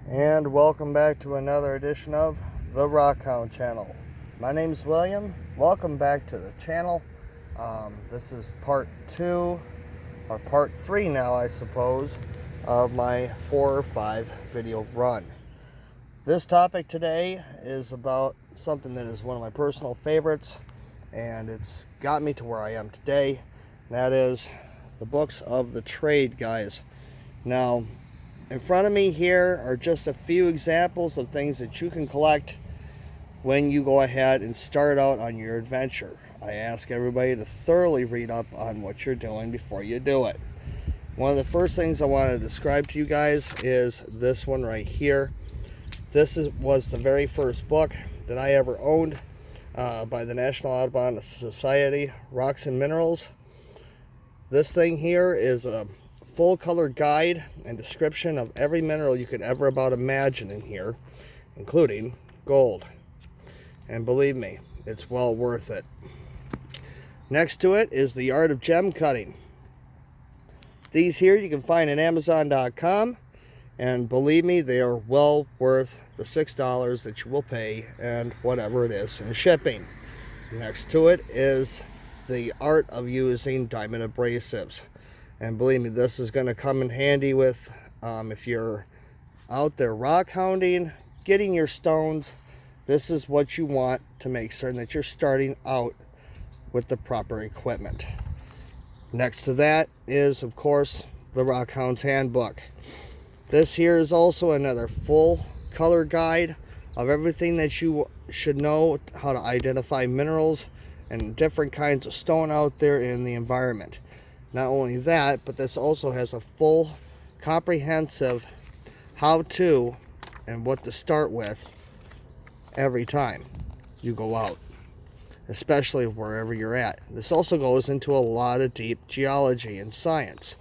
And welcome back to another edition of the Rockhound Channel. My name is William. Welcome back to the channel. This is part 2, or part 3 now, I suppose, of my 4 or 5 video run. This topic today is about something that is one of my personal favorites, and it's got me to where I am today. That is the books of the trade, guys. Now, in front of me here are just a few examples of things that you can collect when you go ahead and start out on your adventure. I ask everybody to thoroughly read up on what you're doing before you do it. One of the first things I want to describe to you guys is this one right here. This was the very first book that I ever owned by the National Audubon Society, Rocks and Minerals. This thing here is a full color guide and description of every mineral you could ever about imagine in here, including gold. And believe me, it's well worth it. Next to it is The Art of Gem Cutting. These here you can find at Amazon.com, and believe me, they are well worth the $6 that you will pay and whatever it is in shipping. Next to it is The Art of Using Diamond Abrasives. And believe me, this is going to come in handy with if you're out there rock hounding, getting your stones. This is what you want to make certain that you're starting out with the proper equipment. Next to that is, of course, the Rockhound's Handbook. This here is also another full color guide of everything that you should know how to identify minerals and different kinds of stone out there in the environment. Not only that, but this also has a full, comprehensive how-to and what to start with every time you go out, especially wherever you're at. This also goes into a lot of deep geology and science.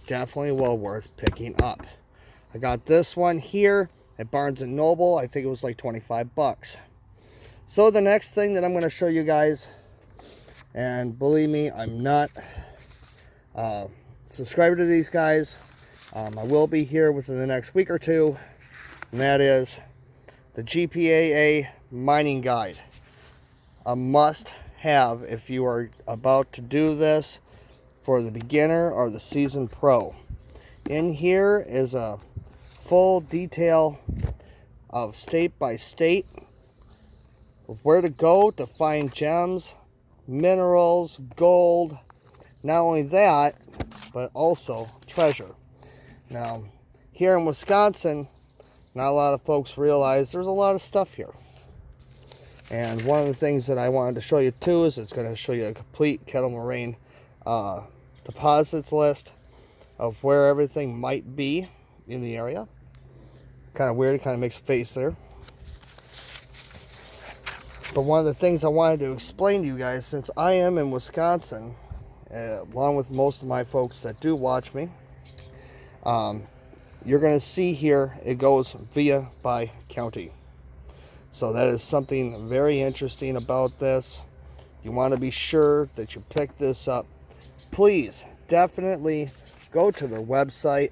Definitely well worth picking up. I got this one here at Barnes & Noble. I think it was like 25 bucks. So the next thing that I'm going to show you guys, and believe me, I'm not subscribe to these guys. I will be here within the next week or two, and that is the GPAA Mining Guide. A must have if you are about to do this for the beginner or the seasoned pro. In here is a full detail of state by state of where to go to find gems, minerals, gold. Not only that, but also treasure. Now, here in Wisconsin, not a lot of folks realize there's a lot of stuff here. And one of the things that I wanted to show you too is it's going to show you a complete Kettle Moraine deposits list of where everything might be in the area. Kind of weird, it kind of makes a face there. But one of the things I wanted to explain to you guys, since I am in Wisconsin, along with most of my folks that do watch me, you're going to see here it goes via by county. So that is something very interesting about this. You want to be sure that you pick this up. Please definitely go to their website.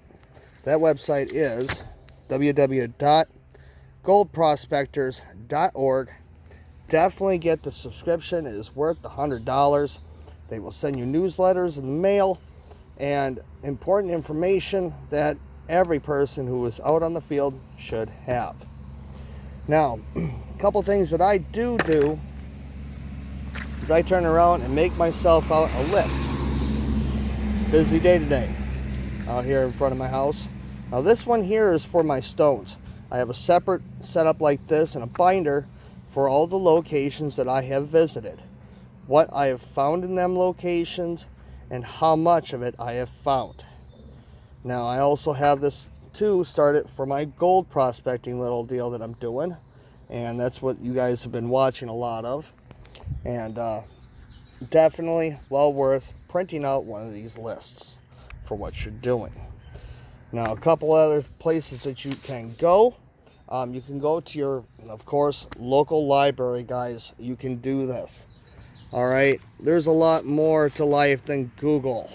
That website is www.goldprospectors.org. Definitely get the subscription. It is worth the $100. They will send you newsletters in the mail and important information that every person who is out on the field should have. Now, a couple things that I do is I turn around and make myself out a list. Busy day today out here in front of my house. Now this one here is for my stones. I have a separate setup like this and a binder for all the locations that I have visited, what I have found in them locations, and how much of it I have found. Now I also have this too started for my gold prospecting little deal that I'm doing, and that's what you guys have been watching a lot of, and definitely well worth printing out one of these lists for what you're doing. Now a couple other places that you can go. You can go to your, of course, local library, guys. You can do this. All right, there's a lot more to life than Google.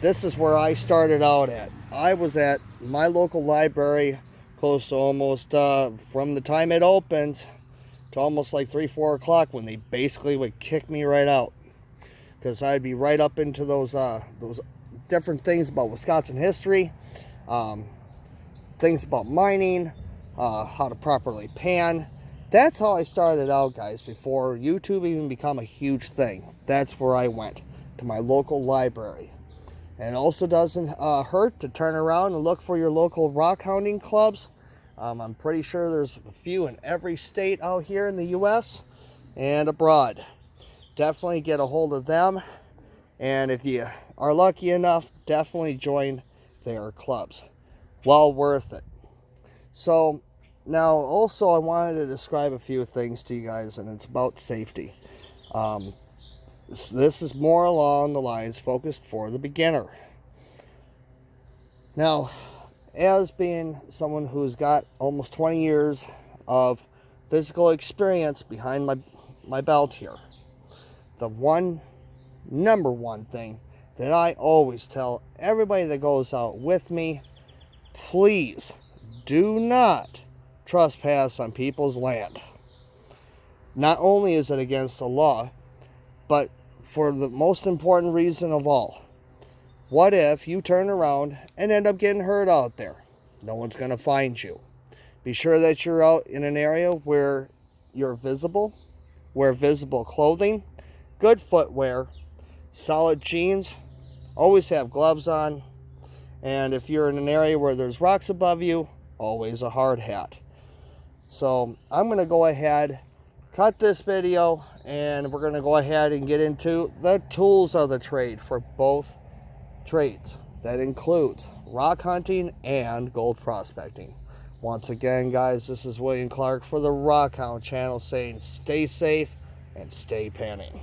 This is where I started out at. I was at my local library close to almost from the time it opens to almost like 3-4 o'clock, when they basically would kick me right out, because I'd be right up into those different things about Wisconsin history, things about mining, how to properly pan. That's how I started out, guys, before YouTube even became a huge thing. That's where I went, to my local library. And it also doesn't hurt to turn around and look for your local rock hounding clubs. I'm pretty sure there's a few in every state out here in the U.S. and abroad. Definitely get a hold of them. And if you are lucky enough, definitely join their clubs. Well worth it. So now also I wanted to describe a few things to you guys, and it's about safety. This is more along the lines focused for the beginner. Now, as being someone who's got almost 20 years of physical experience behind my belt here, the number one thing that I always tell everybody that goes out with me: please do not trespass on people's land. Not only is it against the law, but for the most important reason of all, what if you turn around and end up getting hurt out there? No one's going to find you. Be sure that you're out in an area where you're visible. Wear visible clothing, good footwear, solid jeans. Always have gloves on. And if you're in an area where there's rocks above you, always a hard hat. So I'm going to go ahead, cut this video, and we're going to go ahead and get into the tools of the trade for both trades. That includes rock hunting and gold prospecting. Once again, guys, this is William Clark for the Rock Hound channel, saying stay safe and stay panning.